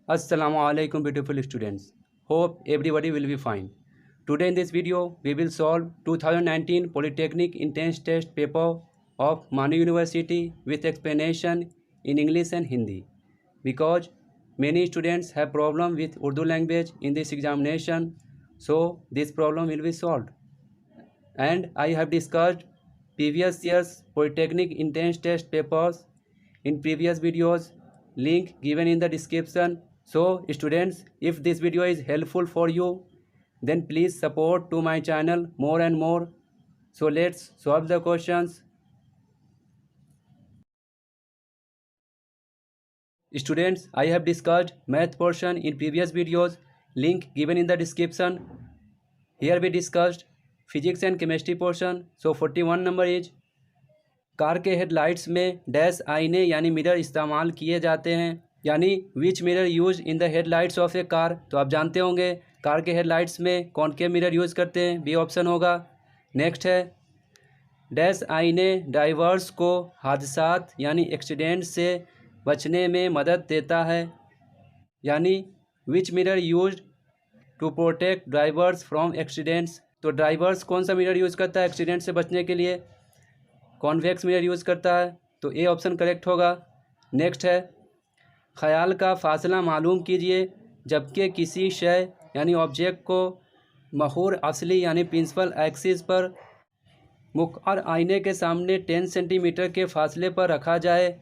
Assalamu alaikum beautiful students. Hope everybody will be fine. Today in this video we will solve 2019 Polytechnic Entrance Test paper of Manu University with explanation in English and Hindi. Because many students have problem with Urdu language in this examination, so this problem will be solved. And I have discussed previous year's Polytechnic Entrance Test papers in previous videos, link given in the description. So students, if this video is helpful for you, then please support to my channel more and more. So let's solve the questions. Students, I have discussed math portion in previous videos, link given in the description. Here we discussed physics and chemistry portion. So 41 number is car के headlights में dash आईने यानी mirror इस्तेमाल किए जाते हैं, यानी which mirror use in the headlights of A car. तो आप जानते होंगे कार के हेडलाइट्स में कौन के मिरर यूज़ करते हैं, बी ऑप्शन होगा। नेक्स्ट है डैश आईने ड्राइवर्स को हादसात यानी एक्सीडेंट से बचने में मदद देता है, यानी which mirror use to protect drivers from accidents. तो ड्राइवर्स कौन सा मिरर यूज़ करता है एक्सीडेंट से बचने के लिए, कॉन्वेक्स मिरर यूज़ करता है, तो ए ऑप्शन करेक्ट होगा। नेक्स्ट है ख़याल का फासला मालूम कीजिए जबकि किसी शय यानी ऑब्जेक्ट को महूर असली यानी प्रिंसिपल एक्सिस पर मुक़र्रर आईने के सामने 10 सेंटीमीटर के फासले पर रखा जाए।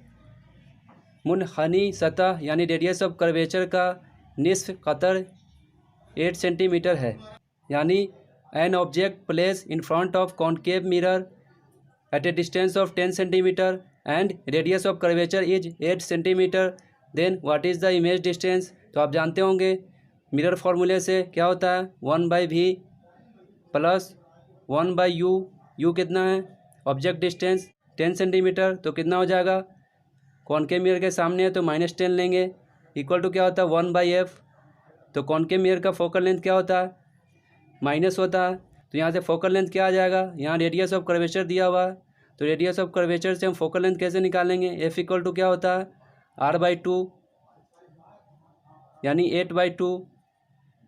मुनहनी सतह यानी रेडियस ऑफ कर्वेचर का निस्फ कतर 8 सेंटीमीटर है, यानी an object place in front of concave mirror at a distance of 10 centimeter and radius of curvature is 8 centimeter, then what is the image distance। तो आप जानते होंगे मिरर फार्मूले से क्या होता है 1/v प्लस 1/u। u कितना है, ऑब्जेक्ट डिस्टेंस 10 सेंटीमीटर, तो कितना हो जाएगा, कॉनकेव मिरर के सामने है तो -10 लेंगे, इक्वल टू क्या होता है 1/f। तो कॉनकेव मिरर का फोकल लेंथ क्या होता है, माइनस होता है, तो यहाँ से फोकल लेंथ क्या आ जाएगा, यहाँ रेडियस ऑफ कर्वेचर दिया हुआ है, तो रेडियस ऑफ कर्वेचर से हम फोकल लेंथ कैसे निकालेंगे, एफ इक्वल टू क्या होता है r/2 यानी 8/2,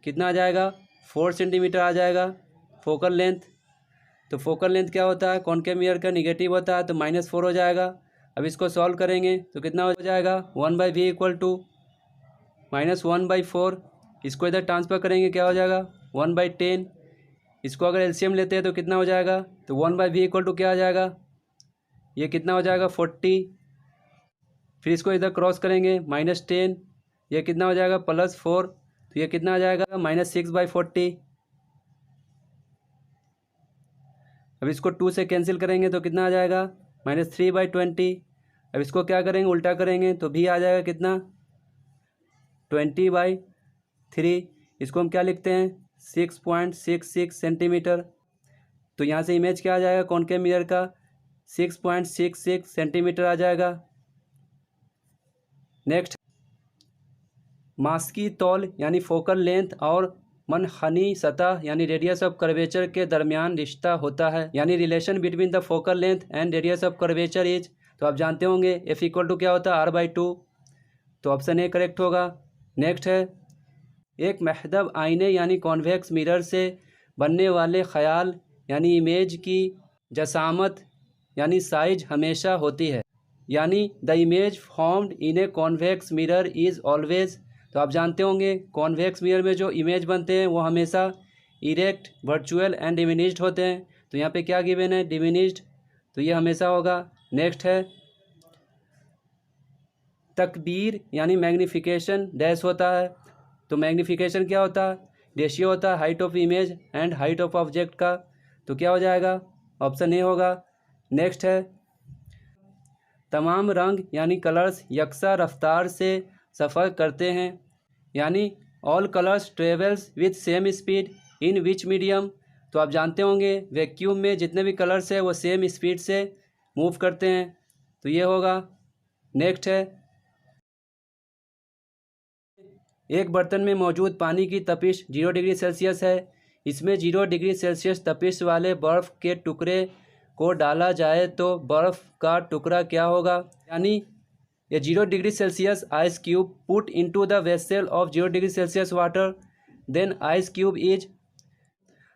कितना आ जाएगा 4 सेंटीमीटर आ जाएगा फोकल लेंथ। तो फोकल लेंथ क्या होता है कॉनकेव मिरर का निगेटिव होता है, तो -4 हो जाएगा। अब इसको सॉल्व करेंगे तो कितना हो जाएगा 1/v इक्वल टू -1/4, इसको इधर ट्रांसफर करेंगे क्या हो जाएगा 1/10। इसको अगर एलसीएम लेते हैं तो कितना हो जाएगा, तो 1/v इक्वल टू क्या आ जाएगा, ये कितना हो जाएगा 40। फिर इसको इधर क्रॉस करेंगे -10, ये कितना हो जाएगा +4, तो ये कितना आ जाएगा -6/40। अब इसको 2 से कैंसिल करेंगे तो कितना आ जाएगा -3/20। अब इसको क्या करेंगे उल्टा करेंगे तो भी आ जाएगा कितना 20/3। इसको हम क्या लिखते हैं 6.66 सेंटीमीटर। तो यहाँ से इमेज क्या आ जाएगा कॉनकेव मिरर का 6.66 सेंटीमीटर आ जाएगा। नेक्स्ट मास की तौल यानी फोकल लेंथ और मनहनी सतह यानी रेडियस ऑफ कर्वेचर के दरमियान रिश्ता होता है, यानी relation between the focal length and radius of curvature is. तो आप जानते होंगे एफ इक्वल टू क्या होता है r/2, तो ऑप्शन ए करेक्ट होगा। नेक्स्ट है एक महदब आईने यानी कॉन्वेक्स मिरर से बनने वाले ख़याल यानी इमेज की जसामत यानी साइज हमेशा होती है, यानी the image formed in a convex mirror is always. तो आप जानते होंगे कॉन्वेक्स मिरर में जो इमेज बनते हैं वो हमेशा इरेक्ट वर्चुअल एंड डिमिनिश्ड होते हैं, तो यहाँ पे क्या गिवन है डिमिनिश्ड, तो ये हमेशा होगा। नेक्स्ट है तकबीर यानी मैग्नीफिकेशन डैश होता है, तो मैग्नीफिकेशन क्या होता है रेशियो होता है height of image and height of object का, तो क्या हो जाएगा ऑप्शन ए होगा। नेक्स्ट है तमाम रंग यानी कलर्स यकसा रफ्तार से सफ़र करते हैं, यानी all colours travels with same speed in which medium. तो आप जानते होंगे वैक्यूम में जितने भी कलर्स है वो सेम स्पीड से मूव करते हैं, तो ये होगा। नेक्स्ट है एक बर्तन में मौजूद पानी की तपिश 0 डिग्री सेल्सियस है, इसमें 0 डिग्री सेल्सियस तपिश वाले बर्फ़ के टुकड़े को डाला जाए तो बर्फ़ का टुकड़ा क्या होगा, यानी a 0 degree Celsius ice cube put into the vessel of 0 degree Celsius water, then ice cube is.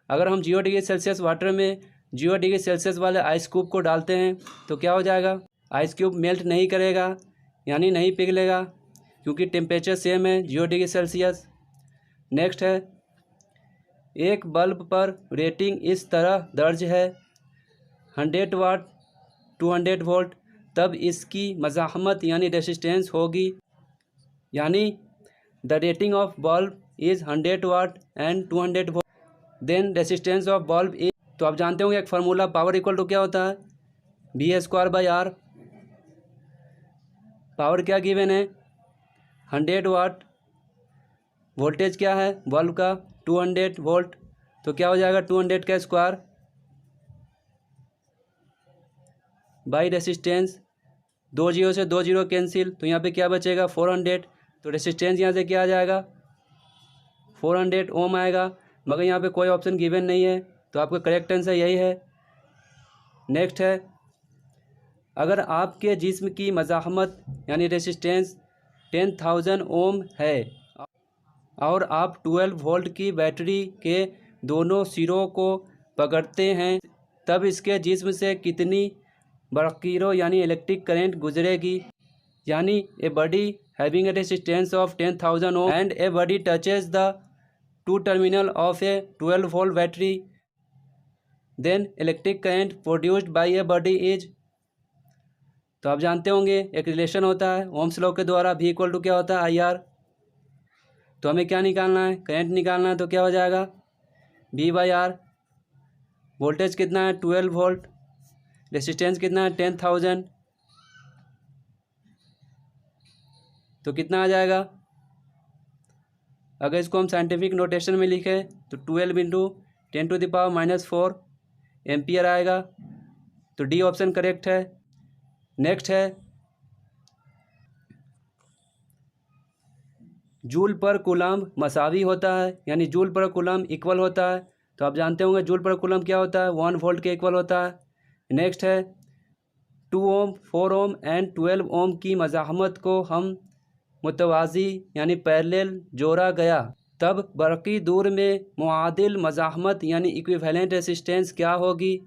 अगर हम 0 डिग्री सेल्सियस वाटर में 0 डिग्री सेल्सियस वाले आइस क्यूब को डालते हैं तो क्या हो जाएगा, आइस क्यूब मेल्ट नहीं करेगा यानी नहीं पिघलेगा, क्योंकि टेम्परेचर सेम है 0 डिग्री सेल्सियस। नेक्स्ट है, एक बल्ब पर रेटिंग इस तरह दर्ज है 100 वाट 200 वोल्ट, तब इसकी मज़ाहमत यानी रेसिस्टेंस होगी, यानी the rating of bulb is 100 watt and 200 volt, then resistance of bulb is. तो आप जानते होंगे एक फार्मूला, पावर इक्वल टू क्या होता है, V²/R। पावर क्या गिवन है 100 वाट, वोल्टेज क्या है बल्ब का 200 वोल्ट, तो क्या हो जाएगा 200 का स्क्वायर बाई रेसिस्टेंस, 2 जीरो से 2 जीरो कैंसिल, तो यहाँ पे क्या बचेगा 400, तो रेसिस्टेंस यहाँ से क्या आ जाएगा 400 ओम आएगा, मगर यहाँ पे कोई ऑप्शन गिवन नहीं है, तो आपका करेक्ट आंसर यही है। नेक्स्ट है, अगर आपके जिस्म की मज़ाहमत यानी रेसिस्टेंस 10,000 ओम है और आप 12 वोल्ट की बैटरी के दोनों सिरों को पकड़ते हैं, तब इसके जिस्म से कितनी बरक़ीरों यानी इलेक्ट्रिक करंट गुजरेगी, यानी a body having a resistance of 10,000 ohm and a body touches the 2 terminal of a 12 volt battery, then electric current produced by a body is. तो आप जानते होंगे एक रिलेशन होता है ओम्स लॉ के द्वारा, V इक्वल टू क्या होता है IR। तो हमें क्या निकालना है, करंट निकालना है, तो क्या हो जाएगा V/R। वोल्टेज कितना है 12 वोल्ट, रेसिस्टेंस कितना है 10,000, तो कितना आ जाएगा, अगर इसको हम साइंटिफिक नोटेशन में लिखें तो 12 इंटू 10⁻⁻⁴ एम्पियर आएगा, तो डी ऑप्शन करेक्ट है। नेक्स्ट है, जूल पर कूलम मसावी होता है, यानी जूल पर कूलम इक्वल होता है, तो आप जानते होंगे जूल पर कूलम क्या होता है 1 वोल्ट के इक्वल होता है। नेक्स्ट है, 2 ओम 4 ओम एंड 12 ओम की मज़ाहमत को हम मुतवाज़ी यानी पैरेलल जोड़ा गया, तब बरक़ी दूर में मुआदिल मज़ाहमत यानी इक्विवेलेंट रेसिस्टेंस क्या होगी,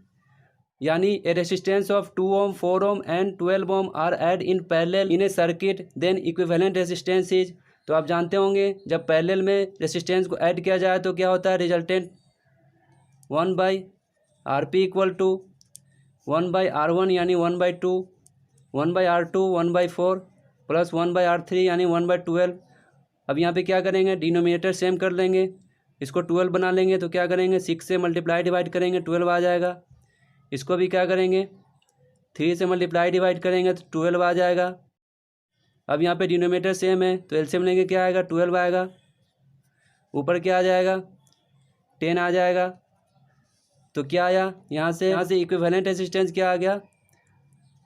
यानी a resistance of 2 ohm 4 ohm and 12 ohm are add in parallel in a circuit, then equivalent resistance is. तो आप जानते होंगे जब पैरेलल में रेसिस्टेंस को ऐड किया जाए तो क्या होता है, resultant 1/RP equal to 1/R1 यानी 1/2, 1/R2 1/4 प्लस 1/R3 यानी 1/12। अब यहाँ पे क्या करेंगे, डिनोमिनेटर सेम कर लेंगे, इसको 12 बना लेंगे, तो क्या करेंगे 6 से मल्टीप्लाई डिवाइड करेंगे 12 आ जाएगा, इसको भी क्या करेंगे 3 से मल्टीप्लाई डिवाइड करेंगे तो 12 आ जाएगा। अब यहाँ पे डिनोमिनेटर सेम है तो एलसीएम लेंगे, क्या आएगा 12 आएगा, ऊपर क्या आ जाएगा 10 आ जाएगा, तो क्या आया यहाँ से इक्विवेलेंट रेसिस्टेंस क्या आ गया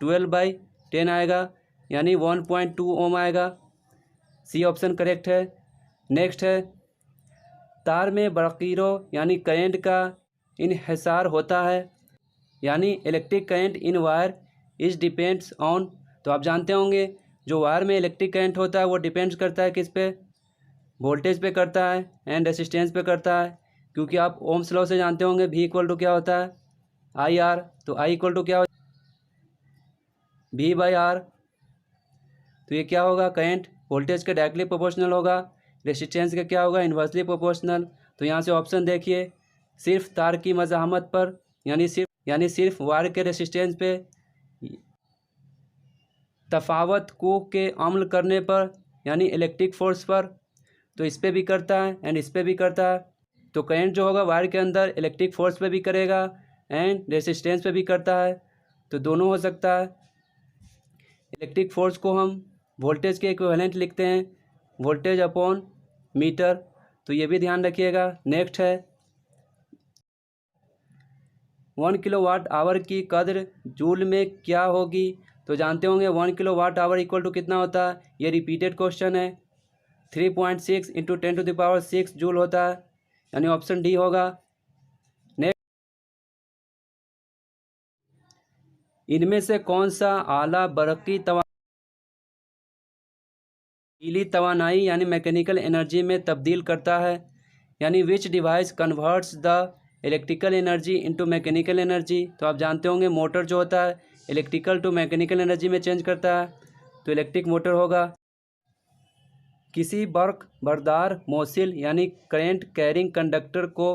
12/10 आएगा, यानी 1.2 ओम आएगा, सी ऑप्शन करेक्ट है। नेक्स्ट है, तार में बरक़ीरों यानी करंट का इन्हिसार होता है, यानी electric current in wire is depends on. तो आप जानते होंगे जो वायर में इलेक्ट्रिक करंट होता है वो डिपेंड्स करता है किस पे, वोल्टेज पे करता है एंड रेसिस्टेंस पे करता है, क्योंकि आप ओम्स लॉ से जानते होंगे V इक्वल टू क्या होता है IR, तो I इक्वल टू क्या हो V/R, तो ये क्या होगा करंट वोल्टेज के डायरेक्टली प्रोपोर्शनल होगा, रेसिस्टेंस का क्या होगा इन्वर्सली प्रोपोर्शनल। तो यहाँ से ऑप्शन देखिए, सिर्फ तार की मज़ाहमत पर यानी सिर्फ वायर के रेसिस्टेंस पे तफावत को के अमल करने पर यानी इलेक्ट्रिक फोर्स पर, तो इस पर भी करता है एंड इस पर भी करता है, तो करंट जो होगा वायर के अंदर इलेक्ट्रिक फोर्स पे भी करेगा एंड रेसिस्टेंस पे भी करता है, तो दोनों हो सकता है। इलेक्ट्रिक फोर्स को हम वोल्टेज के इक्विवेलेंट लिखते हैं, वोल्टेज अपॉन मीटर, तो ये भी ध्यान रखिएगा। नेक्स्ट है, 1 किलोवाट आवर की कद्र जूल में क्या होगी, तो जानते होंगे 1 किलोवाट आवर इक्वल टू कितना होता है, ये रिपीटेड क्वेश्चन है, 3.6 इंटू 10⁶ जूल होता है, यानी ऑप्शन डी होगा। नेक्स्ट, इनमें से कौन सा आला बरक़ी बिजली तवानाई यानी मैकेनिकल एनर्जी में तब्दील करता है, यानी विच device converts the electrical energy into mechanical energy. तो आप जानते होंगे मोटर जो होता है इलेक्ट्रिकल टू मैकेनिकल एनर्जी में चेंज करता है, तो इलेक्ट्रिक मोटर होगा। किसी बर्क बरदार मोसिल यानी करेंट कैरिंग कंडक्टर को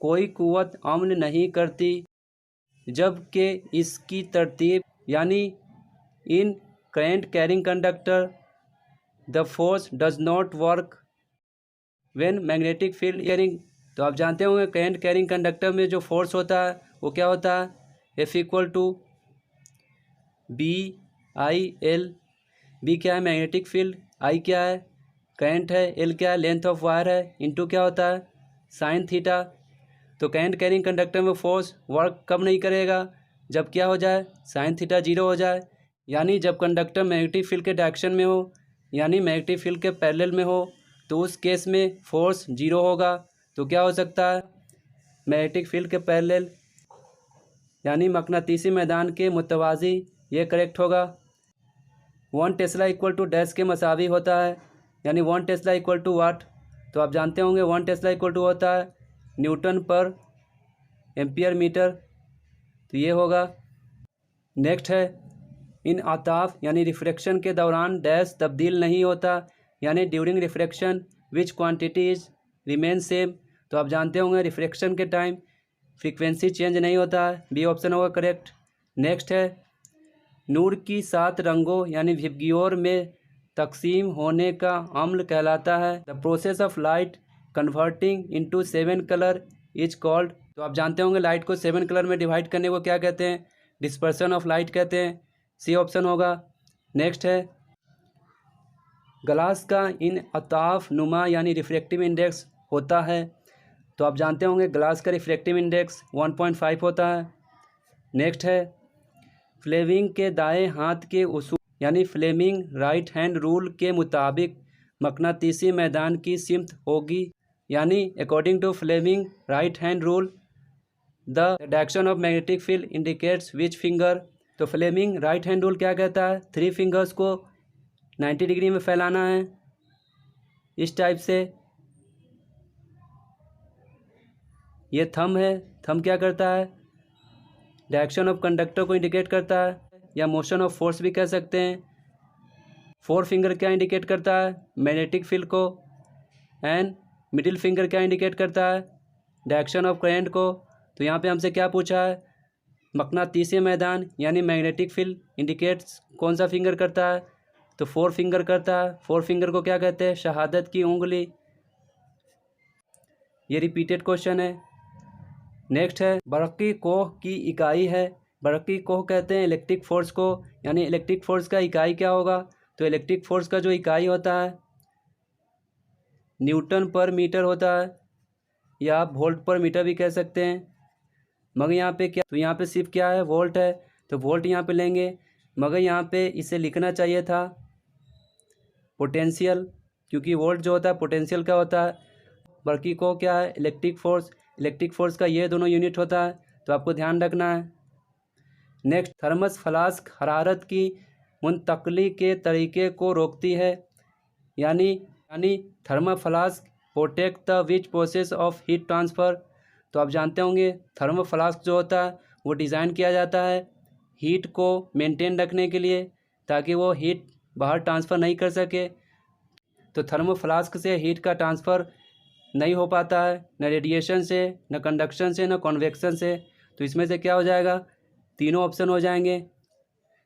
कोई कुव्वत अमल नहीं करती, जबकि इसकी तरतीब यानी in current carrying conductor the force does not work when magnetic field carrying. तो आप जानते होंगे करेंट कैरिंग कंडक्टर में जो फोर्स होता है वो क्या होता है, F equal to B I L. B क्या है मैग्नेटिक फील्ड, आई क्या है करंट है, एल क्या है लेंथ ऑफ वायर है, इनटू क्या होता है साइन थीटा। तो करंट कैरिंग कंडक्टर में फोर्स वर्क कब नहीं करेगा, जब क्या हो जाए साइन थीटा जीरो हो जाए, यानी जब कंडक्टर मैग्नेटिक फील्ड के डायरेक्शन में हो यानी मैग्नेटिक फील्ड के पैरेलल में हो, तो उस केस में फोर्स जीरो होगा। तो क्या हो सकता है मैग्नेटिक फील्ड के पैरेलल यानी मकनातीसी मैदान के मुतवाज़ी, ये करेक्ट होगा। 1 टेस्ला इक्वल टू डैश के मसावी होता है, यानी 1 टेस्ला इक्वल टू वाट। तो आप जानते होंगे 1 टेस्ला इक्वल टू होता है न्यूटन पर एम्पियर मीटर, तो ये होगा। नेक्स्ट है इन आताफ यानी रिफ्रैक्शन के दौरान डैश तब्दील नहीं होता, यानी ड्यूरिंग रिफ्रैक्शन विच क्वांटिटीज रिमेन सेम। तो आप जानते होंगे रिफ्रैक्शन के टाइम फ्रीक्वेंसी चेंज नहीं होता है, बी ऑप्शन होगा करेक्ट। नेक्स्ट है नूर की 7 रंगों यानी विबग्योर में तकसीम होने का अमल कहलाता है the process of light converting into 7 colour is called. तो आप जानते होंगे लाइट को 7 कलर में डिवाइड करने को क्या कहते हैं, डिस्पर्सन ऑफ लाइट कहते हैं, सी ऑप्शन होगा। नेक्स्ट है ग्लास का इन अताफ नुमा यानी रिफ्रैक्टिव इंडेक्स होता है। तो आप जानते होंगे ग्लास का रिफ्रैक्टिव इंडेक्स 1.5 होता है। नेक्स्ट है फ्लेमिंग के दाएं हाथ के उसूल यानी फ्लेमिंग राइट हैंड रूल के मुताबिक मकनातीसी मैदान की सिमत होगी, यानी according to Fleming right hand rule the direction of magnetic field indicates which finger. तो फ्लेमिंग राइट हैंड रूल क्या कहता है 3 फिंगर्स को 90 डिग्री में फैलाना है इस टाइप से। ये थंब है, थंब क्या करता है डायरेक्शन ऑफ कंडक्टर को इंडिकेट करता है, या मोशन ऑफ फोर्स भी कह सकते हैं। 4 फिंगर क्या इंडिकेट करता है मैग्नेटिक फील्ड को, एंड मिडिल फिंगर क्या इंडिकेट करता है डायरेक्शन ऑफ करंट को। तो यहाँ पे हमसे क्या पूछा है मकनातीसी मैदान यानी मैग्नेटिक फील्ड इंडिकेट्स कौन सा फिंगर करता है, तो 4 फिंगर करता है। 4 फिंगर को क्या कहते हैं शहादत की उंगली। ये रिपीटेड क्वेश्चन है। नेक्स्ट है बरक़ी कोह की इकाई है, बरक़ी कोह कहते हैं इलेक्ट्रिक फोर्स को, यानी इलेक्ट्रिक फोर्स का इकाई क्या होगा, तो इलेक्ट्रिक फोर्स का जो इकाई होता है न्यूटन पर मीटर होता है, या आप वोल्ट पर मीटर भी कह सकते हैं। मगर यहाँ पे क्या, तो यहाँ पे सिर्फ क्या है वोल्ट है, तो वोल्ट यहाँ पे लेंगे, मगर यहाँ पे इसे लिखना चाहिए था पोटेंशियल, क्योंकि वोल्ट जो होता है पोटेंशियल का होता है। बरक़ी कोह क्या है इलेक्ट्रिक फोर्स, इलेक्ट्रिक फोर्स का ये दोनों यूनिट होता है, तो आपको ध्यान रखना है। नेक्स्ट थर्मस फ्लास्क हरारत की मुंतकली के तरीके को रोकती है, यानी thermal flask protect the which process of heat transfer. तो आप जानते होंगे थर्मल फ्लास्क जो होता है वो डिज़ाइन किया जाता है हीट को मेंटेन रखने के लिए, ताकि वो हीट बाहर ट्रांसफ़र नहीं कर सके। तो थर्मल फ्लास्क से हीट का ट्रांसफ़र नहीं हो पाता है, न रेडिएशन से, न कंडक्शन से, न कन्वेक्शन से। तो इसमें से क्या हो जाएगा तीनों ऑप्शन हो जाएंगे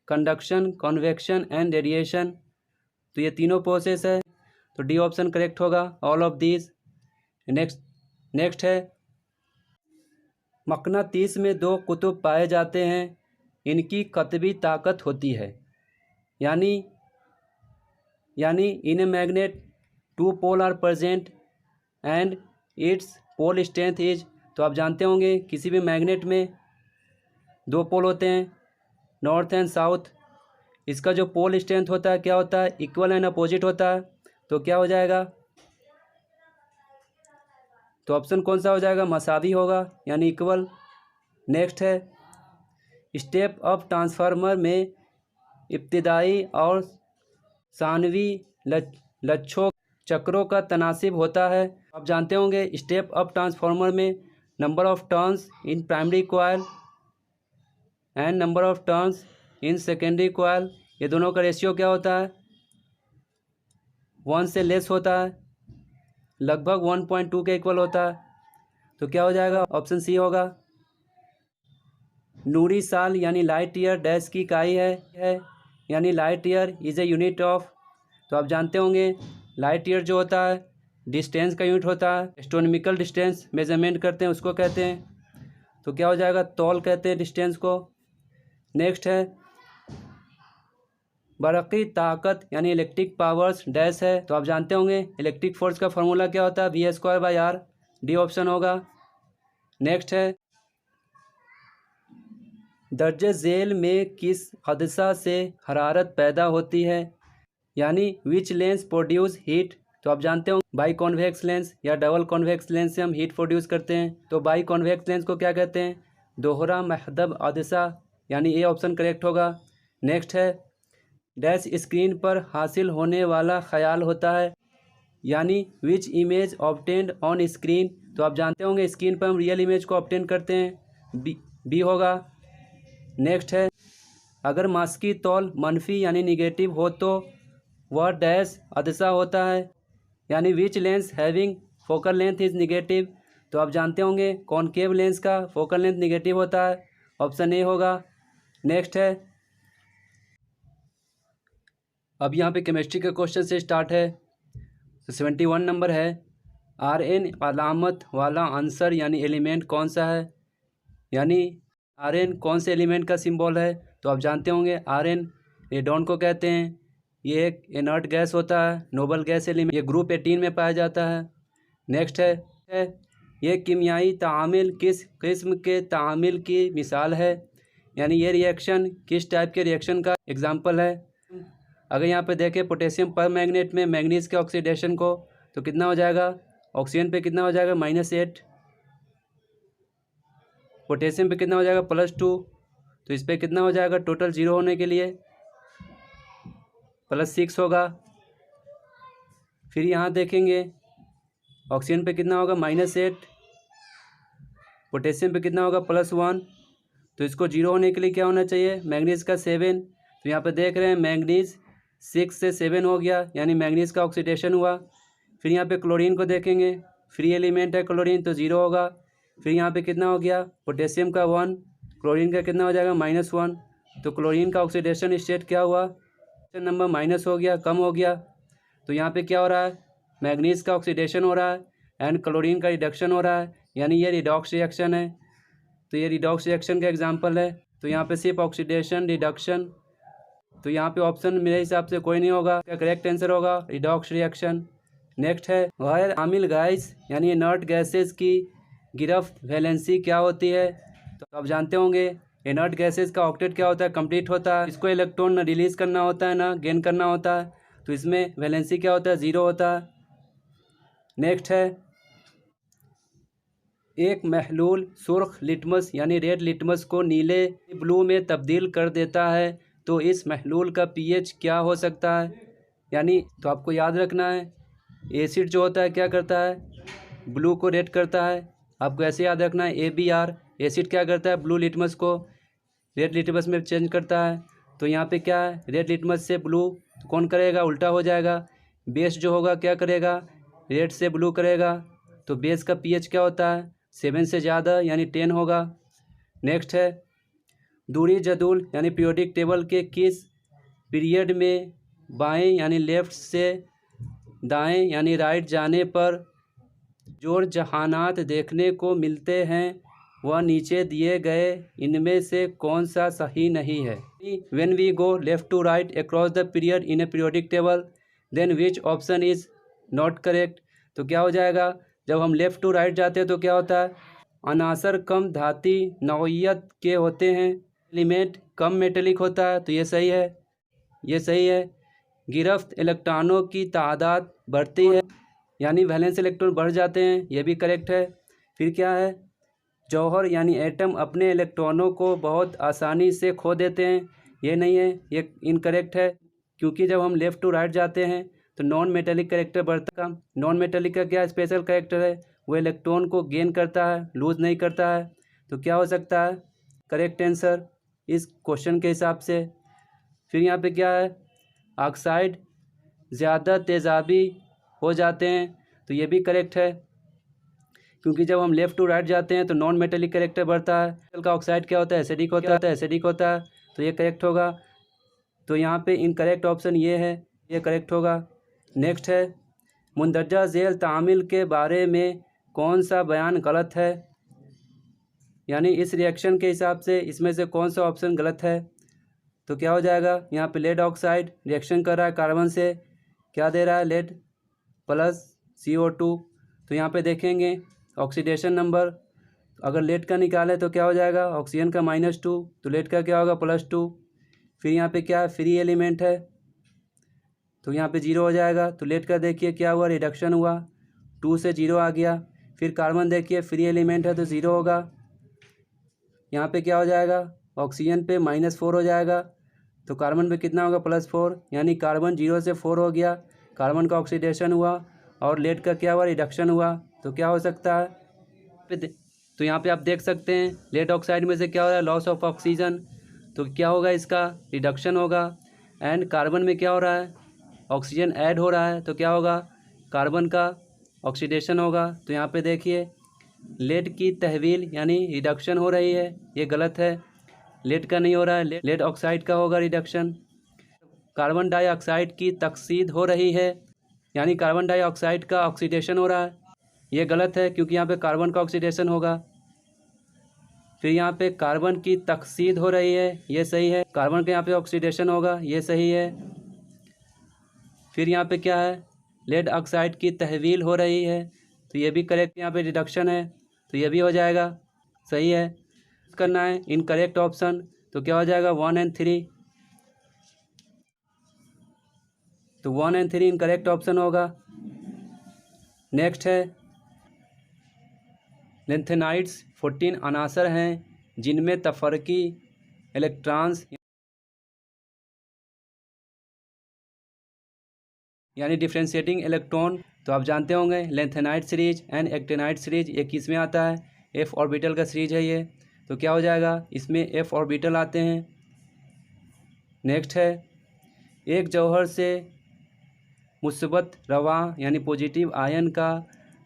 कंडक्शन, कन्वेक्शन एंड रेडिएशन। तो ये तीनों प्रोसेस है, तो डी ऑप्शन करेक्ट होगा ऑल ऑफ दीज। नेक्स्ट है मकनातीस में 2 कुतुब पाए जाते हैं, इनकी कतबी ताकत होती है, यानी in a magnet 2 pole are present and its pole strength is. तो आप जानते होंगे किसी भी मैग्नेट में 2 पोल होते हैं नॉर्थ एंड साउथ, इसका जो पोल स्ट्रेंथ होता है क्या होता है इक्वल एंड अपोजिट होता है। तो क्या हो जाएगा, तो ऑप्शन कौन सा हो जाएगा मसावी होगा, यानी इक्वल। नेक्स्ट है स्टेप अप ट्रांसफार्मर में इब्तिदाई और सानवी लच्छों चक्रों का तनासिब होता है। आप जानते होंगे स्टेप अप ट्रांसफार्मर में number of turns in primary coil and number of turns in secondary coil, ये दोनों का रेशियो क्या होता है? 1 से लेस होता है, लगभग 1.2 के इक्वल होता है। तो क्या हो जाएगा? ऑप्शन सी होगा। नूरी साल यानी लाइट ईयर डैश की इकाई है यानी light year is a unit of. तो आप जानते होंगे लाइट ईयर जो होता है डिस्टेंस का यूनिट होता है। एस्ट्रोनॉमिकल डिस्टेंस मेजरमेंट करते हैं उसको कहते हैं। तो क्या हो जाएगा? तौल कहते हैं डिस्टेंस को। नेक्स्ट है बरक़ी ताकत यानी इलेक्ट्रिक पावर्स डैश है। तो आप जानते होंगे इलेक्ट्रिक फोर्स का फार्मूला क्या होता है? V²/R। डी ऑप्शन होगा। नेक्स्ट है दर्जे झेल में किस हादसा से हरारत पैदा होती है यानी विच लेंस प्रोड्यूस हीट। तो आप जानते हो बाई कॉन्वेक्स लेंस या डबल कॉन्वेक्स लेंस से हम हीट प्रोड्यूस करते हैं। तो बाई कॉन्वेक्स लेंस को क्या कहते हैं? दोहरा महदब हादसा, यानी ए ऑप्शन करेक्ट होगा। नेक्स्ट है डैश स्क्रीन पर हासिल होने वाला ख्याल होता है यानी विच इमेज ऑब्टेन्ड ऑन स्क्रीन। तो आप जानते होंगे स्क्रीन पर हम रियल इमेज को ऑब्टेन करते हैं, बी होगा। नेक्स्ट है अगर मास की तौल मनफी यानी निगेटिव हो तो वह डैश हादसा होता है यानी which lens having focal length is negative. तो आप जानते होंगे कॉनकेव लेंस का फोकल लेंथ निगेटिव होता है, ऑप्शन ए होगा। नेक्स्ट है अब यहाँ पे केमिस्ट्री के क्वेश्चन से स्टार्ट है। तो 71 नंबर है Rn अलामत वाला आंसर यानी एलिमेंट कौन सा है यानी Rn कौन से एलिमेंट का सिंबल है। तो आप जानते होंगे Rn रेडॉन को कहते हैं, ये एक इनर्ट गैस होता है, नोबल गैस एलिमेंट, ये ग्रुप 18 में पाया जाता है। नेक्स्ट है ये कीमियाई तामिल किस किस्म के तामिल की मिसाल है यानी ये रिएक्शन किस टाइप के रिएक्शन का एग्जाम्पल है। अगर यहाँ पे देखें पोटेशियम पर मैग्नेट में मैंगनीज के ऑक्सीडेशन को तो कितना हो जाएगा? ऑक्सीजन पे कितना हो जाएगा? -8। पोटेशियम पे कितना हो जाएगा? +2। तो इस पर कितना हो जाएगा? टोटल 0 होने के लिए +6 होगा। फिर यहाँ देखेंगे ऑक्सीजन पे कितना होगा? -8। पोटेशियम पे कितना होगा? +1। तो इसको 0 होने के लिए क्या होना चाहिए? मैंगनीज का 7। तो यहाँ पे देख रहे हैं मैंगनीज 6 से 7 हो गया यानी मैंगनीज का ऑक्सीडेशन हुआ। फिर यहाँ पे क्लोरीन को देखेंगे, फ्री एलिमेंट है क्लोरीन तो 0 होगा। फिर यहाँ पे कितना हो गया? पोटेशियम का 1, क्लोरीन का कितना हो जाएगा? -1। तो क्लोरीन का ऑक्सीडेशन स्टेट क्या हुआ? नंबर माइनस हो गया, कम हो गया। तो यहाँ पे क्या हो रहा है? मैंगनीज का ऑक्सीडेशन हो रहा है एंड क्लोरीन का रिडक्शन हो रहा है यानी ये रिडॉक्स रिएक्शन है। तो ये रिडॉक्स रिएक्शन का एग्जाम्पल है। तो यहाँ पे सिर्फ ऑक्सीडेशन रिडक्शन, तो यहाँ पे ऑप्शन मेरे हिसाब से कोई नहीं होगा। क्या करेक्ट आंसर होगा? Redox reaction. नेक्स्ट है गैर आमिल गैस यानी इनर्ट गैसेस की गिरफ्त वैलेंसी क्या होती है। तो आप जानते होंगे इनर्ट गैसेस का ऑक्टेट क्या होता है? कंप्लीट होता है। इसको इलेक्ट्रॉन ना रिलीज़ करना होता है ना गेन करना होता है, तो इसमें वैलेंसी क्या होता है? 0 होता है। नेक्स्ट है एक महलूल सुर्ख लिटमस यानी रेड लिटमस को नीले ब्लू में तब्दील कर देता है, तो इस महलूल का pH क्या हो सकता है यानी। तो आपको याद रखना है एसिड जो होता है क्या करता है? ब्लू को रेड करता है। आपको ऐसे याद रखना है ABR एसिड क्या करता है? ब्लू लिटमस को रेड लिटमस में चेंज करता है। तो यहाँ पे क्या है? रेड लिटमस से ब्लू तो कौन करेगा? उल्टा हो जाएगा। बेस जो होगा क्या करेगा? रेड से ब्लू करेगा। तो बेस का pH क्या होता है? 7 से ज़्यादा यानी 10 होगा। नेक्स्ट है दूरी जदूल यानी पीरियोडिक टेबल के किस पीरियड में बाएं यानी लेफ़्ट से दाएं यानी राइट जाने पर जो जहानात देखने को मिलते हैं वह नीचे दिए गए इनमें से कौन सा सही नहीं है। When we go left to right across the period in a periodic table then which option is not correct. तो क्या हो जाएगा? जब हम लेफ़्ट टू राइट जाते हैं तो क्या होता है? अनासर कम धाती नौइयत के होते हैं, एलिमेंट कम मेटेलिक होता है, तो ये सही है, ये सही है। गिरफ्त इलेक्ट्रॉनों की तादाद बढ़ती है यानी वैलेंस इलेक्ट्रॉन बढ़ जाते हैं, ये भी करेक्ट है। फिर क्या है? जौहर यानी एटम अपने इलेक्ट्रॉनों को बहुत आसानी से खो देते हैं, ये नहीं है, ये इनकरेक्ट है क्योंकि जब हम लेफ़्ट टू राइट जाते हैं तो नॉन मेटेलिक कैरेक्टर बढ़ता का। नॉन मेटेलिक का क्या स्पेशल कैरेक्टर है, वो इलेक्ट्रॉन को गेन करता है, लूज नहीं करता है। तो क्या हो सकता है करेक्ट आंसर इस क्वेश्चन के हिसाब से। फिर यहाँ पे क्या है, ऑक्साइड ज़्यादा तेज़ाबी हो जाते हैं, तो ये भी करेक्ट है, क्योंकि जब हम लेफ़्ट टू राइट जाते हैं तो नॉन मेटेलिक कैरेक्टर बढ़ता है। मेटल का ऑक्साइड क्या होता है, एसिडिक होता है, तो ये करेक्ट होगा। तो यहाँ पे इनकरेक्ट ऑप्शन ये है, ये करेक्ट होगा। नेक्स्ट है, मुंदरजा झेल तामिल के बारे में कौन सा बयान गलत है, यानी इस रिएक्शन के हिसाब से इसमें से कौन सा ऑप्शन गलत है। तो क्या हो जाएगा, यहाँ पे लेड ऑक्साइड रिएक्शन कर रहा है कार्बन से, क्या दे रहा है, लेड प्लस CO2। तो यहाँ पे देखेंगे ऑक्सीडेशन नंबर, अगर लेड का निकालें तो क्या हो जाएगा, ऑक्सीजन का -2, तो लेड का क्या होगा, +2। फिर यहाँ पे क्या है, फ्री एलिमेंट है, तो यहाँ पे 0 हो जाएगा। तो लेड का देखिए क्या हुआ, रिडक्शन हुआ, 2 से 0 आ गया। फिर कार्बन देखिए फ्री एलिमेंट है तो 0 होगा। यहाँ पे क्या हो जाएगा, ऑक्सीजन पे -4 हो जाएगा, तो कार्बन पे कितना होगा, +4, यानी कार्बन 0 से 4 हो गया। कार्बन का ऑक्सीडेशन हुआ और लेड का क्या हुआ, रिडक्शन हुआ। तो क्या हो सकता है, तो यहाँ पे आप देख सकते हैं लेड ऑक्साइड में से क्या हो रहा है, लॉस ऑफ ऑक्सीजन, तो क्या होगा, इसका रिडक्शन होगा। एंड कार्बन में क्या हो रहा है, ऑक्सीजन ऐड हो रहा है, तो क्या होगा, कार्बन का ऑक्सीडेशन होगा। तो यहाँ पे देखिए लेड की तहवील यानी रिडक्शन हो रही है, ये गलत है, लेड का नहीं हो रहा है, लेड ऑक्साइड का होगा रिडक्शन। कार्बन डाइऑक्साइड की तकसीद हो रही है, यानी कार्बन डाइऑक्साइड का ऑक्सीडेशन हो रहा है, ये गलत है, क्योंकि यहाँ पे कार्बन का ऑक्सीडेशन होगा। फिर यहाँ पे कार्बन की तकसीद हो रही है, ये सही है, कार्बन के यहाँ पे ऑक्सीडेशन होगा, ये सही है। फिर यहाँ पे क्या है, लेड ऑक्साइड की तहवील हो रही है, तो ये भी करेक्ट, यहाँ पे रिडक्शन है, तो ये भी हो जाएगा, सही है। करना है इनकरेक्ट ऑप्शन, तो क्या हो जाएगा, 1 और 3, तो 1 और 3 इनकरेक्ट ऑप्शन होगा। नेक्स्ट है, लेंथेनाइड्स 14 अनासर हैं जिनमें तफरकी इलेक्ट्रॉन्स यानी डिफ्रेंशिएटिंग इलेक्ट्रॉन, तो आप जानते होंगे lanthanide series and actinide series, ये किस में आता है, F ऑर्बिटल का सीरीज है ये। तो क्या हो जाएगा, इसमें F ऑर्बिटल आते हैं। नेक्स्ट है, एक जौहर से मुस्बत रवा यानी पॉजिटिव आयन का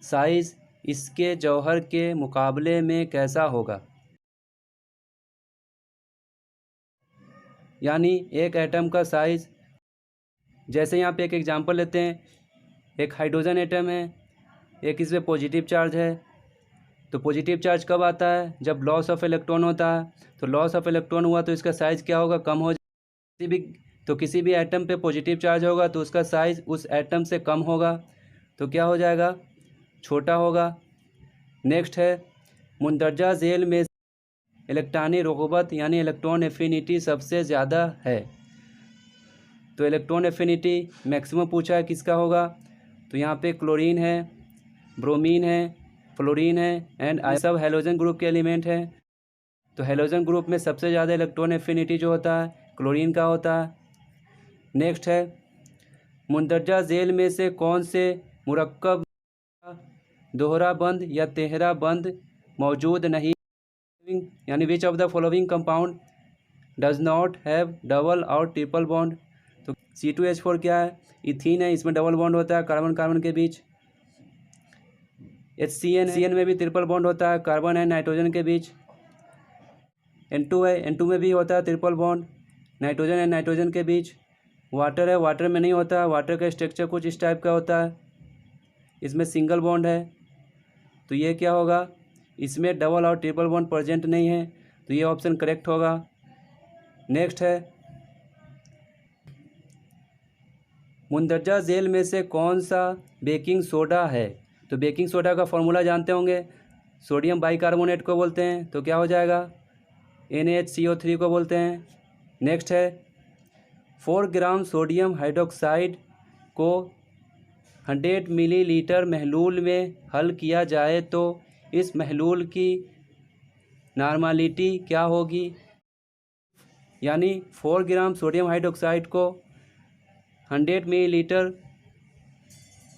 साइज़ इसके जौहर के मुकाबले में कैसा होगा, यानी एक एटम का साइज़। जैसे यहाँ पे एक एग्जांपल लेते हैं, एक हाइड्रोजन एटम है, एक इसमें पॉजिटिव चार्ज है। तो पॉजिटिव चार्ज कब आता है, जब लॉस ऑफ इलेक्ट्रॉन होता है, तो लॉस ऑफ इलेक्ट्रॉन हुआ तो इसका साइज़ क्या होगा, कम हो जाएगा। किसी भी एटम पे पॉजिटिव चार्ज होगा तो उसका साइज़ उस एटम से कम होगा, तो क्या हो जाएगा, छोटा होगा। नेक्स्ट है, मुंदरजा झेल में इलेक्ट्रॉनिक रग़बत यानी इलेक्ट्रॉन एफिनिटी सबसे ज़्यादा है, तो इलेक्ट्रॉन एफिनिटी मैक्सिमम पूछा है किसका होगा, तो यहाँ पे क्लोरीन है, ब्रोमीन है, फ्लोरीन है एंड सब हेलोजन ग्रुप के एलिमेंट हैं। तो हेलोजन ग्रुप में सबसे ज़्यादा इलेक्ट्रॉन एफिनिटी जो होता है क्लोरीन का होता है। नेक्स्ट है, मुंदरजा झेल में से कौन से मुरक्कब दोहरा बंद या तेहरा बंद मौजूद नहीं, यानी which of the following compound does not have double और ट्रिपल बॉन्ड। तो C2H4 क्या है, इथीन है, इसमें डबल बॉन्ड होता है कार्बन कार्बन के बीच। HCN में भी ट्रिपल बॉन्ड होता है कार्बन एंड नाइट्रोजन के बीच। N2 है, N2 में भी होता है triple bond nitrogen and nitrogen के बीच। वाटर है, वाटर में नहीं होता, वाटर का स्ट्रक्चर कुछ इस टाइप का होता है, इसमें सिंगल बॉन्ड है, तो ये क्या होगा, इसमें डबल और ट्रिपल बॉन्ड प्रेजेंट नहीं है, तो ये ऑप्शन करेक्ट होगा। नेक्स्ट है, मुंदरजा झेल में से कौन सा बेकिंग सोडा है, तो बेकिंग सोडा का फॉर्मूला जानते होंगे, सोडियम बाइकार्बोनेट को बोलते हैं, तो क्या हो जाएगा, NaHCO3 को बोलते हैं। नेक्स्ट है, 4 ग्राम सोडियम हाइड्रोक्साइड को 100 मिलीलीटर महलूल में हल किया जाए तो इस महलूल की नॉर्मालिटी क्या होगी, यानी 4 ग्राम सोडियम हाइड्रोक्साइड को 100 मिलीलीटर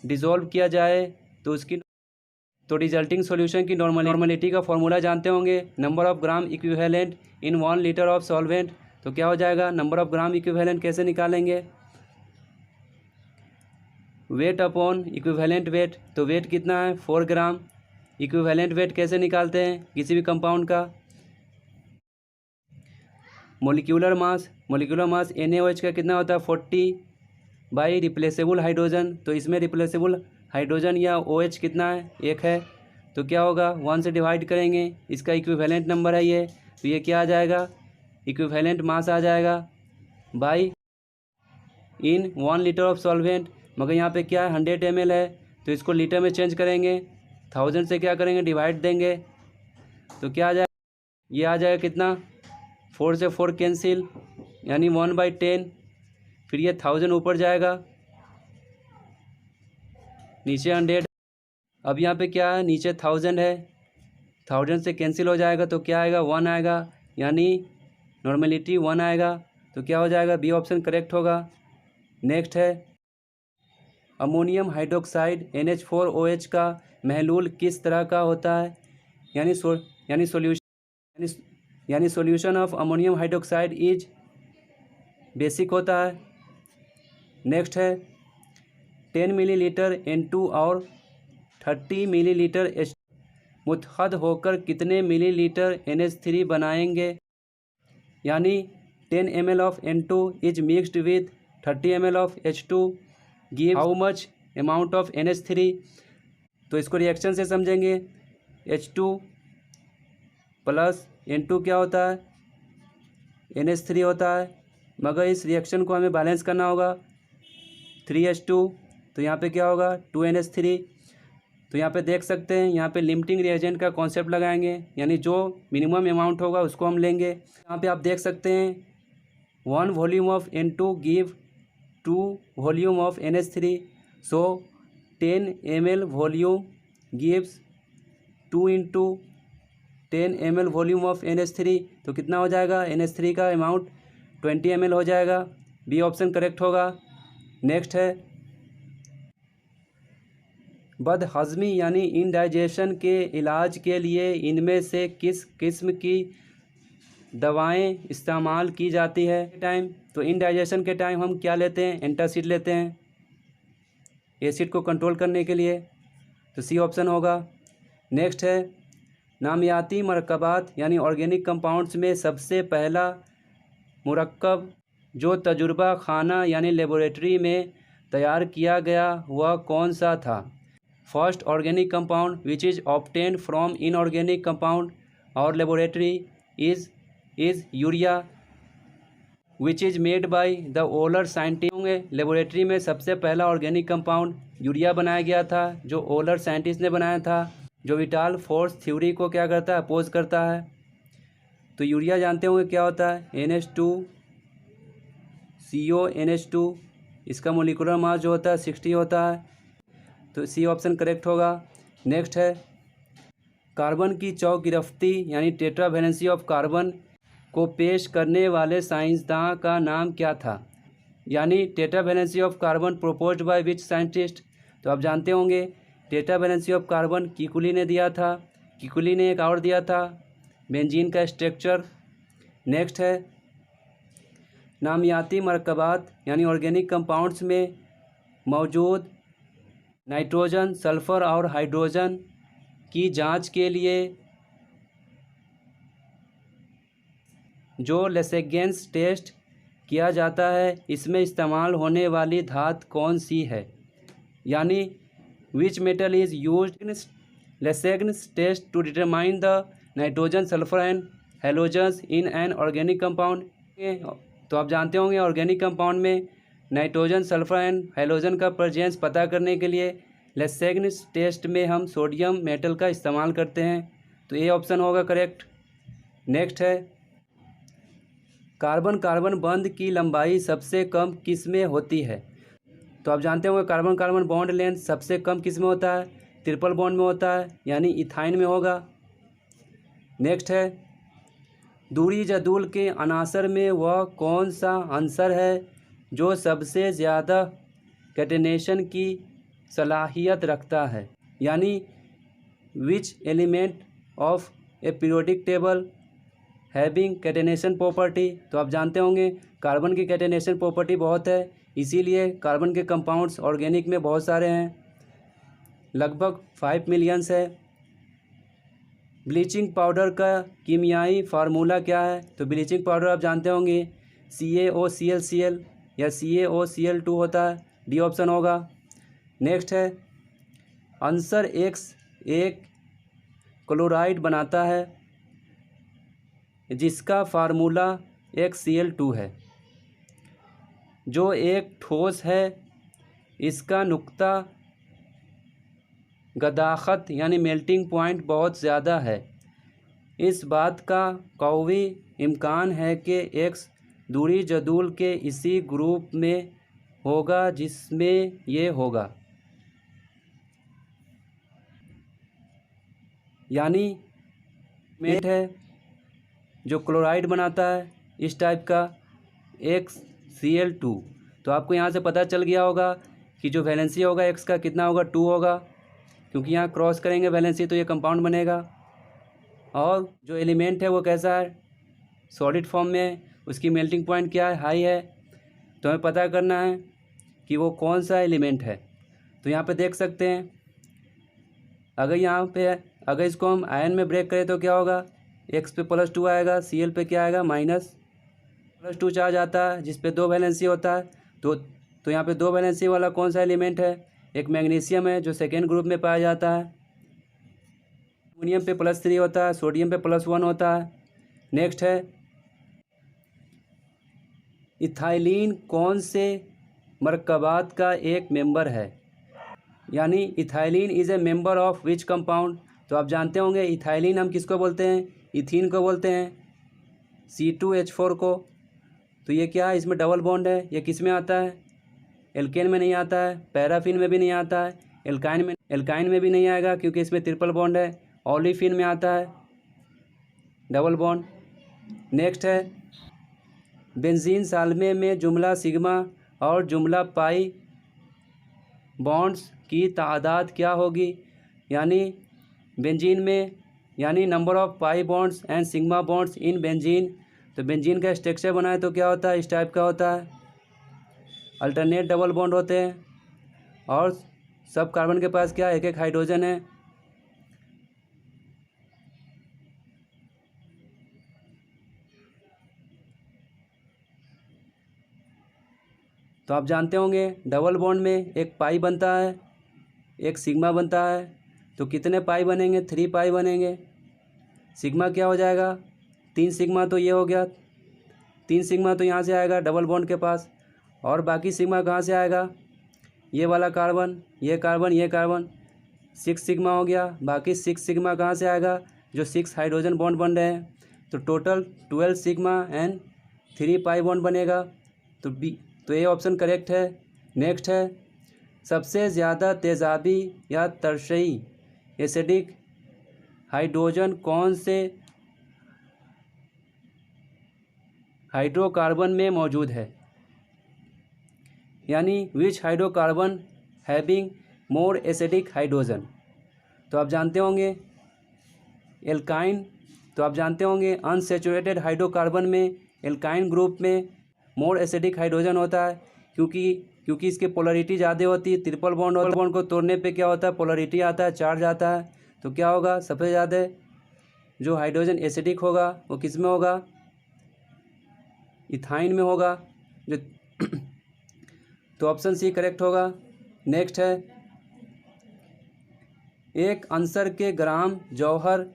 डिसॉल्व किया जाए तो रिजल्टिंग सॉल्यूशन की नॉर्मलिटी का फॉर्मूला जानते होंगे। Number of gram equivalent in 1 litre of solvent, तो क्या हो जाएगा, नंबर ऑफ ग्राम इक्विवेलेंट कैसे निकालेंगे, वेट अपॉन इक्विवेलेंट वेट, तो वेट कितना है 4 ग्राम। इक्विवेलेंट वेट कैसे निकालते हैं किसी भी कंपाउंड का, मोलिक्यूलर मास NaOH का कितना होता है 40 बाई रिप्लेसेबल हाइड्रोजन, तो इसमें रिप्लेसेबल हाइड्रोजन या OH कितना है 1 है, तो क्या होगा 1 से डिवाइड करेंगे, इसका इक्विवेलेंट नंबर है ये, तो ये क्या आ जाएगा, इक्विवेलेंट मास आ जाएगा by in 1 litre of solvent, मगर यहाँ पे क्या है 100 ml है, तो इसको लीटर में चेंज करेंगे, 1000 से क्या करेंगे डिवाइड देंगे, तो क्या आ जाएगा, ये आ जाएगा कितना 4 से 4 कैंसिल, यानी 1/10, फिर ये 1000 ऊपर जाएगा, नीचे 100, अब यहाँ पे क्या है नीचे 1000 है, 1000 से कैंसिल हो जाएगा, तो क्या आएगा 1 आएगा, यानी नॉर्मलिटी 1 आएगा, तो क्या हो जाएगा बी ऑप्शन करेक्ट होगा। नेक्स्ट है अमोनियम हाइड्रोक्साइड NH4OH का महलूल किस तरह का होता है, यानी solution of ammonium hydroxide is basic होता है। नेक्स्ट है 10 मिलीलीटर N2 और 30 मिलीलीटर H मुत्हद होकर कितने मिलीलीटर NH3 बनाएंगे, यानी 10 ml of N2 is mixed with 30 ml of H2 give how much amount of NH3, तो इसको रिएक्शन से समझेंगे, H2 प्लस N2 क्या होता है NH3 होता है, मगर इस रिएक्शन को हमें बैलेंस करना होगा 3H2, तो यहाँ पे क्या होगा 2NH3, तो यहाँ पे देख सकते हैं, यहाँ पे लिमिटिंग रिएजेंट का कॉन्सेप्ट लगाएंगे, यानी जो मिनिमम अमाउंट होगा उसको हम लेंगे। यहाँ पे आप देख सकते हैं 1 volume of N2 give 2 volume of NH3, so 10 ml volume gives 2 into 10 ml volume of NH3, तो कितना हो जाएगा NH3 का अमाउंट 20 ml हो जाएगा, बी ऑप्शन करेक्ट होगा। नेक्स्ट है बदहज़मी यानी इंडाइजेशन के इलाज के लिए इनमें से किस किस्म की दवाएं इस्तेमाल की जाती है टाइम, तो इंडाइजेशन के टाइम हम क्या लेते हैं एंटासिड लेते हैं एसिड को कंट्रोल करने के लिए, तो सी ऑप्शन होगा। नेक्स्ट है नामियाती मरकबात यानी ऑर्गेनिक कंपाउंड्स में सबसे पहला मुरक्कब जो तजुर्बा खाना यानी लेबोरेटरी में तैयार किया गया वह कौन सा था, first organic compound which is obtained from inorganic compound और laboratory is urea which is made by the Wohler scientist होंगे। लेबोरेटरी में सबसे पहला ऑर्गेनिक कंपाउंड यूरिया बनाया गया था जो ओलर साइंटिस्ट ने बनाया था, जो विटाल फोर्स थ्योरी को क्या करता है अपोज करता है। तो यूरिया जानते होंगे क्या होता है NH2CO इसका मोलिकुलर मास जो होता है 60 होता है, तो सी ऑप्शन करेक्ट होगा। नेक्स्ट है कार्बन की चौगिरफ्ती यानी टेट्रावैलेंसी ऑफ कार्बन को पेश करने वाले साइंसदान का नाम क्या था, यानी tetravalency of carbon proposed by which scientist, तो आप जानते होंगे टेट्रावैलेंसी ऑफ कार्बन किकुली ने दिया था, किकुली ने एक और दिया था बेंजीन का स्ट्रक्चर। नेक्स्ट है नामियाती मरकबात यानी ऑर्गेनिक कंपाउंड्स में मौजूद नाइट्रोजन सल्फ़र और हाइड्रोजन की जांच के लिए जो लेसेगेंस टेस्ट किया जाता है इसमें इस्तेमाल होने वाली धातु कौन सी है, यानी which metal is used Lassaigne's test to determine the nitrogen sulphur and halogens in an organic compound. तो आप जानते होंगे ऑर्गेनिक कंपाउंड में नाइट्रोजन सल्फ़र एंड हेलोजन का प्रेजेंस पता करने के लिए लेसेगेंस टेस्ट में हम सोडियम मेटल का इस्तेमाल करते हैं, तो ये ऑप्शन होगा करेक्ट। नेक्स्ट है कार्बन कार्बन बंध की लंबाई सबसे कम किस में होती है, तो आप जानते होंगे कार्बन कार्बन बॉन्ड लेंथ सबसे कम किस में होता है, ट्रिपल बॉन्ड में होता है यानी इथाइन में होगा। नेक्स्ट है दूरी जदूल के अनासर में वह कौन सा अंसर है जो सबसे ज़्यादा कैटेनेशन की सलाहियत रखता है। यानी which element of A periodic table having catenation property. तो आप जानते होंगे कार्बन की कैटेनेशन प्रॉपर्टी बहुत है, इसीलिए कार्बन के कंपाउंड्स ऑर्गेनिक में बहुत सारे हैं, लगभग 5 मिलियंस है। ब्लीचिंग पाउडर का कीमियाई फार्मूला क्या है? तो ब्लीचिंग पाउडर आप जानते होंगे CaOClCl या CaOCl2 होता है, डी ऑप्शन होगा। नेक्स्ट है आंसर X एक क्लोराइड बनाता है जिसका फार्मूला XCl2 है, जो एक ठोस है, इसका नुक्ता गदाखत यानी मेल्टिंग पॉइंट बहुत ज़्यादा है। इस बात का कौवी इम्कान है कि X दूरी जदूल के इसी ग्रुप में होगा जिसमें ये होगा। यानी मेट है जो क्लोराइड बनाता है इस टाइप का XCl2। तो आपको यहाँ से पता चल गया होगा कि जो वैलेंसी होगा X का कितना होगा, 2 होगा, क्योंकि यहाँ क्रॉस करेंगे वैलेंसी तो ये कंपाउंड बनेगा। और जो एलिमेंट है वो कैसा है, सॉलिड फॉर्म में है, उसकी मेल्टिंग पॉइंट क्या है, हाई है। तो हमें पता करना है कि वो कौन सा एलिमेंट है। तो यहाँ पे देख सकते हैं, अगर इसको हम आयन में ब्रेक करें तो क्या होगा, X पे +2 आएगा, Cl पे क्या आएगा, -+2 चार्ज आता है, जिस पे 2 वैलेंसी होता है। तो यहाँ पे 2 वैलेंसी वाला कौन सा एलिमेंट है, एक मैग्नीशियम है जो सेकेंड ग्रुप में पाया जाता है, एल्युमिनियम पे +3 होता है, सोडियम पे +1 होता है। नेक्स्ट है इथाइलिन कौन से मरकबात का एक मेंबर है, यानी ethylene is a member of which compound. तो आप जानते होंगे इथाइलिन हम किसको बोलते हैं, इथीन को बोलते हैं, C2H4 को। तो ये क्या है, इसमें डबल बॉन्ड है, ये किस में आता है, एल्केन में नहीं आता है, पैराफिन में भी नहीं आता है, एल्काइन में भी नहीं आएगा क्योंकि इसमें ट्रिपल बॉन्ड है, ओलिफिन में आता है डबल बॉन्ड। नेक्स्ट है बेंजीन साल्मे में जुमला सिग्मा और जुमला पाई बॉन्ड्स की तादाद क्या होगी, यानी बेंजीन में, यानी number of pi bonds and sigma bonds in benzene. तो बेंजीन का स्ट्रक्चर बनाए तो क्या होता है, इस टाइप का होता है, अल्टरनेट डबल बॉन्ड होते हैं, और सब कार्बन के पास क्या, एक एक हाइड्रोजन है। तो आप जानते होंगे डबल बॉन्ड में एक पाई बनता है, एक सिग्मा बनता है। तो कितने पाई बनेंगे, 3 पाई बनेंगे। सिग्मा क्या हो जाएगा, 3 सिग्मा तो ये हो गया, 3 सिग्मा तो यहाँ से आएगा डबल बॉन्ड के पास, और बाकी सिग्मा कहाँ से आएगा, ये वाला कार्बन, ये कार्बन, ये कार्बन, 6 सिग्मा हो गया। बाकी 6 सिग्मा कहाँ से आएगा, जो 6 हाइड्रोजन बॉन्ड बन रहे हैं। तो total 12 sigma and 3 pi bond बनेगा। तो ये ऑप्शन करेक्ट है। नेक्स्ट है सबसे ज़्यादा तेज़ाबी या तरशई एसिडिक हाइड्रोजन कौन से हाइड्रोकार्बन में मौजूद है, यानी which hydrocarbon having more acidic hydrogen. तो आप जानते होंगे एल्काइन। तो आप जानते होंगे अनसैचुरेटेड हाइड्रोकार्बन में एल्काइन ग्रुप में मोर एसिडिक हाइड्रोजन होता है, क्योंकि इसकी पोलरिटी ज़्यादा होती है। ट्रिपल बॉन्ड को तोड़ने पे क्या होता है, पोलरिटी आता है, चार्ज आता है। तो क्या होगा, सबसे ज़्यादा जो हाइड्रोजन एसिडिक होगा वो किस में होगा, इथाइन में होगा। जो तो ऑप्शन सी करेक्ट होगा। नेक्स्ट है एक अंसर के ग्राम जौहर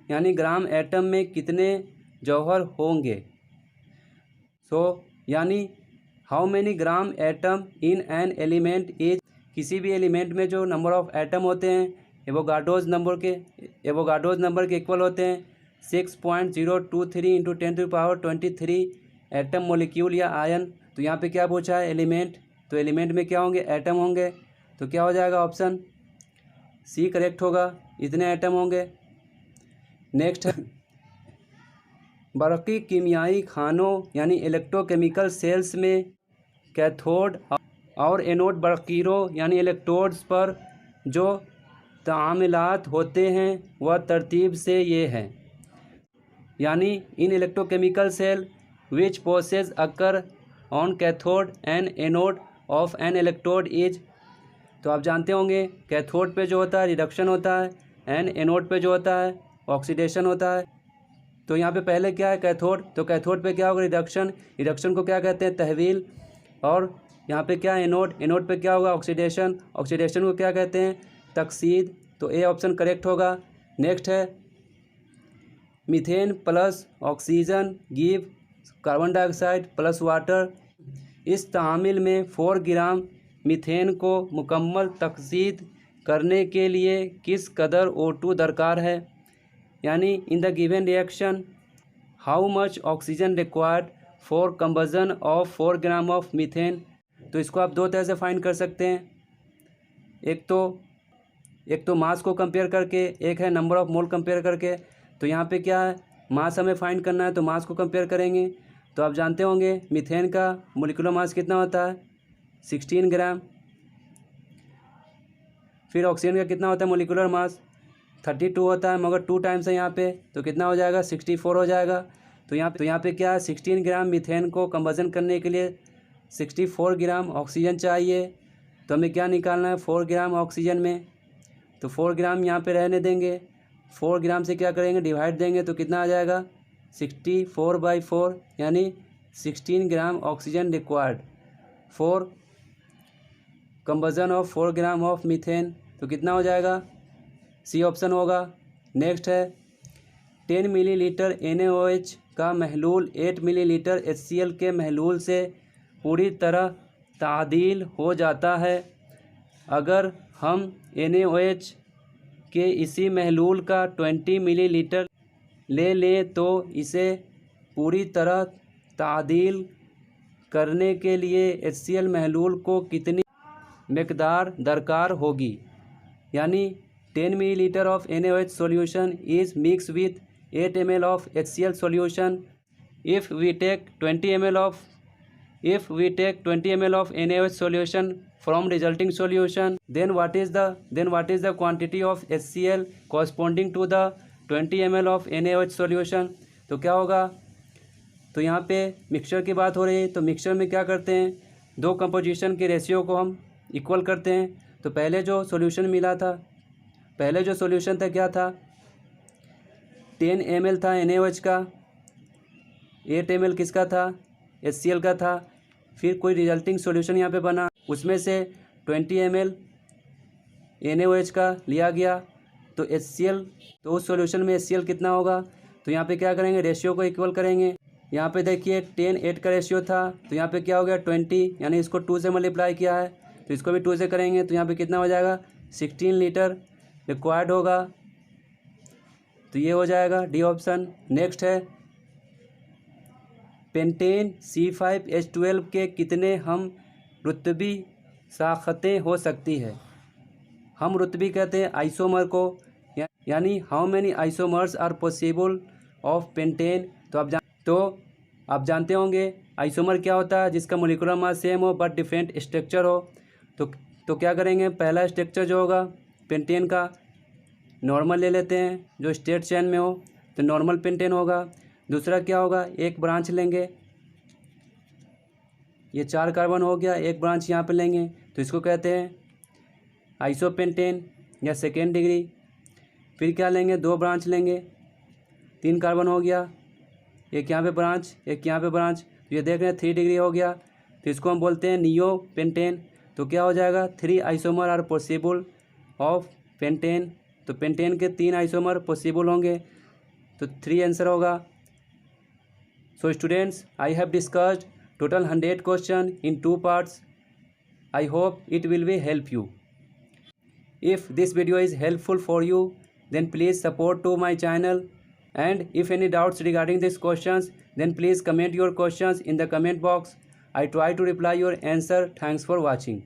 यानी ग्राम एटम में कितने जौहर होंगे। यानी how many gram atom in an element is, किसी भी एलिमेंट में जो नंबर ऑफ एटम होते हैं एवोगाड्रोज नंबर के इक्वल होते हैं 6.023 इंटू 10⁻23 एटम मोलिक्यूल या आयन। तो यहाँ पे क्या पूछा है, एलिमेंट। तो एलिमेंट में क्या होंगे, एटम होंगे। तो क्या हो जाएगा, ऑप्शन सी करेक्ट होगा, इतने एटम होंगे। नेक्स्ट बरक़ी कीमियाई खानों यानी इलेक्ट्रोकेमिकल सेल्स में कैथोड और एनोड बरकीरों यानी इलेक्ट्रोड्स पर जो तामीलात होते हैं वह तरतीब से ये हैं, यानी in electrochemical cell which process occur on cathode and anode of an electrode is. तो आप जानते होंगे कैथोड पे जो होता है रिडक्शन होता है एंड एनोड पे जो होता है ऑक्सीडेशन होता है। तो यहाँ पे पहले क्या है कैथोड, तो कैथोड पे क्या होगा रिडक्शन, रिडक्शन को क्या कहते हैं तहवील। और यहाँ पे क्या है एनोड, एनोड पे क्या होगा ऑक्सीडेशन, ऑक्सीडेशन को क्या कहते हैं तकसीद। तो ए ऑप्शन करेक्ट होगा। नेक्स्ट है methane plus oxygen give carbon dioxide plus water. इस तामिल में 4 ग्राम मीथेन को मुकम्मल तकसीद करने के लिए किस कदर O2 दरकार है, यानी in the given reaction how much oxygen required for combustion of 4 gram of methane. तो इसको आप दो तरह से फाइंड कर सकते हैं, एक तो मास को कंपेयर करके, एक है नंबर ऑफ मोल कंपेयर करके। तो यहाँ पे क्या है मास हमें फाइंड करना है तो मास को कंपेयर करेंगे। तो आप जानते होंगे मीथेन का मोलिकुलर मास कितना होता है 16 ग्राम। फिर ऑक्सीजन का कितना होता है मोलिकुलर मास 32 होता है, मगर 2 टाइम्स है यहाँ पे, तो कितना हो जाएगा 64 हो जाएगा। तो यहाँ पे क्या है 16 ग्राम मीथेन को कंबजन करने के लिए 64 ग्राम ऑक्सीजन चाहिए। तो हमें क्या निकालना है 4 ग्राम ऑक्सीजन में, तो 4 ग्राम यहाँ पे रहने देंगे, 4 ग्राम से क्या करेंगे डिवाइड देंगे तो कितना आ जाएगा 64/4, यानी 16 gram oxygen required for combustion of 4 gram of methane. तो कितना हो जाएगा सी ऑप्शन होगा। नेक्स्ट है 10 मिलीलीटर NaOH का महलूल 8 मिलीलीटर HCl के महलूल से पूरी तरह तादील हो जाता है। अगर हम NaOH के इसी महलूल का 20 मिलीलीटर ले लें तो इसे पूरी तरह तादील करने के लिए HCl महलूल को कितनी मकदार दरकार होगी, यानी 10 millilitre of NaOH solution is mixed with 8 ml of HCl solution. If we take 20 ml of NaOH solution from resulting solution, then what is the quantity of HCl corresponding to the 20 ml of NaOH solution। तो क्या होगा, तो यहाँ पे mixture की बात हो रही है, तो मिक्सचर में क्या करते हैं दो कंपोजिशन के रेशियो को हम इक्वल करते हैं। तो पहले जो सॉल्यूशन मिला था, पहले जो सॉल्यूशन था क्या था 10 ml था NaOH का, 8 ml किसका था HCl का था। फिर कोई रिजल्टिंग सॉल्यूशन यहाँ पे बना, उसमें से 20 ml NaOH का लिया गया, तो HCl, तो उस सॉल्यूशन में HCl कितना होगा। तो यहाँ पे क्या करेंगे रेशियो को इक्वल करेंगे। यहाँ पे देखिए 10:8 का रेशियो था, तो यहाँ पे क्या हो गया 20, यानी इसको 2 से मल्टीप्लाई किया है, तो इसको भी 2 से करेंगे तो यहाँ पे कितना हो जाएगा 16 लीटर रिक्वायर्ड होगा। तो ये हो जाएगा डी ऑप्शन। नेक्स्ट है पेंटेन C5H12 के कितने हम रुतबी साख़तें हो सकती है। हम रुतबी कहते हैं आइसोमर को, यानी how many isomers are possible of pentane. तो आप जानते होंगे आइसोमर क्या होता है, जिसका मोलिकुलर मास सेम हो बट डिफरेंट स्ट्रक्चर हो। तो क्या करेंगे पहला स्ट्रक्चर जो होगा पेंटेन का नॉर्मल ले लेते हैं, जो स्ट्रेट चेन में हो तो नॉर्मल पेंटेन होगा। दूसरा क्या होगा एक ब्रांच लेंगे, ये 4 कार्बन हो गया, एक ब्रांच यहाँ पे लेंगे तो इसको कहते हैं आइसोपेंटेन या सेकेंड डिग्री। फिर क्या लेंगे 2 ब्रांच लेंगे, 3 कार्बन हो गया, एक यहाँ पे ब्रांच एक यहाँ पे ब्रांच, तो ये देख रहे हैं 3 डिग्री हो गया, तो इसको हम बोलते हैं नियो पेंटेन। तो क्या हो जाएगा 3 isomer are possible of pentane. तो पेंटेन के 3 आइसोमर पॉसिबल होंगे, तो 3 आंसर होगा। So students, I have discussed total 100 question in 2 parts. I hope it will be help you. If this video is helpful for you then please support to my channel, and if any doubts regarding these questions then please comment your questions in the comment box. I try to reply your answer. Thanks for watching.